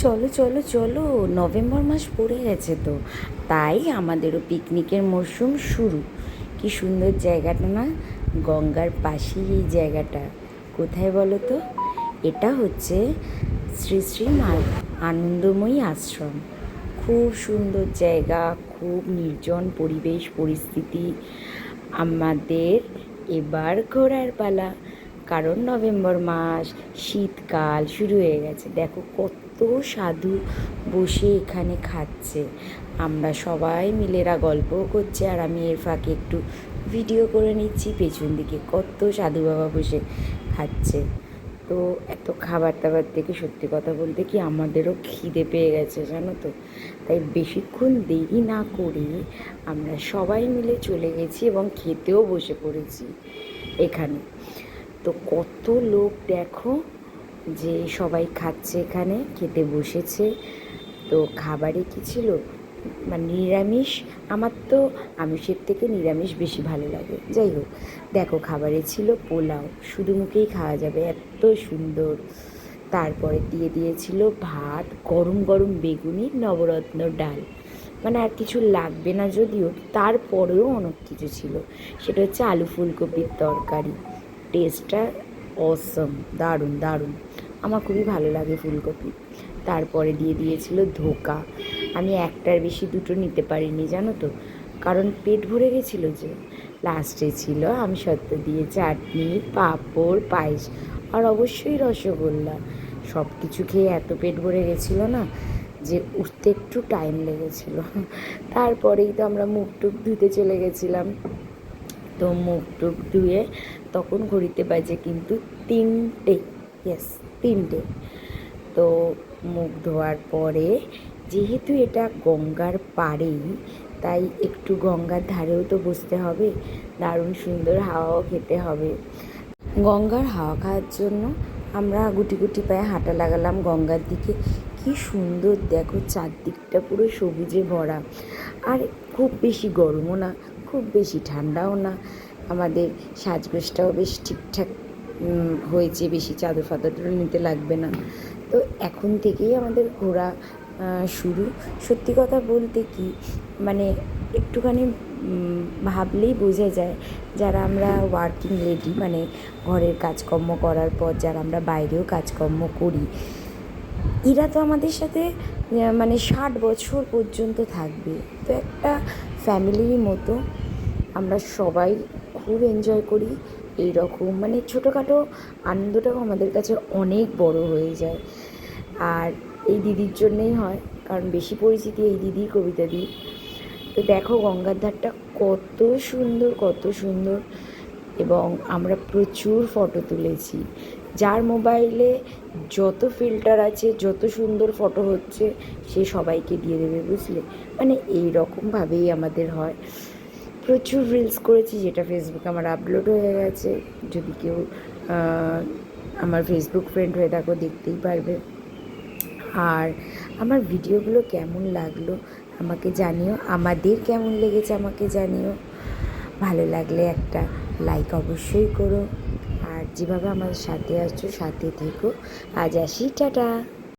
চলো চলো চলো, নভেম্বর মাস পড়ে গেছে তো, তাই আমাদেরও পিকনিকের মরশুম শুরু। কি সুন্দর জায়গাটা না, গঙ্গার পাশেই এই জায়গাটা। কোথায় বলো তো? এটা হচ্ছে শ্রী শ্রী মা আনন্দময়ী আশ্রম। খুব সুন্দর জায়গা, খুব নির্জন পরিবেশ পরিস্থিতি। আমাদের এবার ঘোরার পালা, কারণ নভেম্বর মাস, শীতকাল শুরু হয়ে গেছে। দেখো কত সাধু বসে এখানে খাচ্ছে। আমরা সবাই মিলেরা গল্পও করছে, আর আমি এর ফাঁকে একটু ভিডিও করে নিচ্ছি। পেছন দিকে কত সাধু বাবা বসে খাচ্ছে। তো এত খাবার দাবার দেখে সত্যি কথা বলতে কি আমাদেরও খিদে পেয়ে গেছে, জানো তো। তাই বেশিক্ষণ দেরি না করে আমরা সবাই মিলে চলে গেছি এবং খেতেও বসে পড়েছি এখানে। তো কত লোক দেখো, যে সবাই খাচ্ছে, এখানে খেতে বসেছে। তো খাবারে কী ছিল, মানে নিরামিষ। আমার তো আমিষের থেকে নিরামিষ বেশি ভালো লাগে। যাই হোক, দেখো খাবারে ছিল পোলাও, শুধু মুখেই খাওয়া যাবে, এত সুন্দর। তারপরে দিয়ে দিয়েছিল ভাত, গরম গরম বেগুনি, নবরত্ন ডাল। মানে আর কিছু লাগবে না যদিও, তারপরেও অনেক কিছু ছিল। সেটা হচ্ছে আলু ফুলকপির তরকারি। টেস্টটা অসম, দারুণ দারুণ। আমার খুবই ভালো লাগে ফুলকপি। তারপরে দিয়ে দিয়েছিল ধোকা। আমি একটার বেশি দুটো নিতে পারিনি, জানো তো, কারণ পেট ভরে গেছিলো যে। লাস্টে ছিল আমি সত্য দিয়ে চাটনি, পাঁপড়, পায়েস, আর অবশ্যই রসগোল্লা। সব কিছু খেয়ে এত পেট ভরে গেছিলো না, যে উঠতে একটু টাইম লেগেছিলো। তারপরেই তো আমরা মুখ টুক ধুতে চলে গেছিলাম। তো মুখ টুক ধুয়ে তখন ঘড়িতে বাজে কিন্তু 3টে, ইয়েস 3টে। তো মুখ ধোয়ার পরে, যেহেতু এটা গঙ্গার পাড়েই, তাই একটু গঙ্গার ধারেও তো বসতে হবে, দারুণ সুন্দর হাওয়াও খেতে হবে। গঙ্গার হাওয়া খাওয়ার জন্য আমরা গুটি গুটি পায়ে হাঁটা লাগালাম গঙ্গার দিকে। কি সুন্দর দেখো, চারদিকটা পুরো সবুজে ভরা। আর খুব বেশি গরমও না, খুব বেশি ঠান্ডাও না। আমাদের সাজগোজটাও বেশ ঠিকঠাক হয়েছে, বেশি চাদর ফাদর নিতে লাগবে না। তো এখন থেকেই আমাদের ঘোরা শুরু। সত্যি কথা বলতে কি, মানে একটুখানি ভাবলেই বোঝা যায়, যারা আমরা ওয়ার্কিং লেডি, মানে ঘরের কাজকর্ম করার পর যারা আমরা বাইরেও কাজকর্ম করি, এরা তো আমাদের সাথে মানে 60 বছর পর্যন্ত থাকবে। তো একটা ফ্যামিলির মতো আমরা সবাই খুব এনজয় করি। এই রকম মানে ছোটোখাটো আনন্দটাও আমাদের কাছে অনেক বড় হয়ে যায়। আর এই দিদির জন্যেই হয়, কারণ বেশি পরিচিতি এই দিদি, কবিতা দি। তো দেখো গঙ্গার ধারটা কত সুন্দর, কত সুন্দর। এবং আমরা প্রচুর ফটো তুলেছি। যার মোবাইলে যত ফিল্টার আছে, যত সুন্দর ফটো হচ্ছে, সে সবাইকে দিয়ে দেবে, বুঝলে। মানে এই রকমভাবেই আমাদের হয়। প্রচুর রিলস করেছি, যেটা ফেসবুকে আমার আপলোড হয়ে গেছে। যদি কেউ আমার ফেসবুক ফ্রেন্ড হয়ে থাকো, দেখতেই পারবে। আর আমার ভিডিওগুলো কেমন লাগলো আমাকে জানিও, আমাদের কেমন লেগেছে আমাকে জানিও। ভালো লাগলে একটা লাইক অবশ্যই করো। আর যেভাবে আমার সাথে আছো, সাথে থেকো। আজ আসি, টাটা।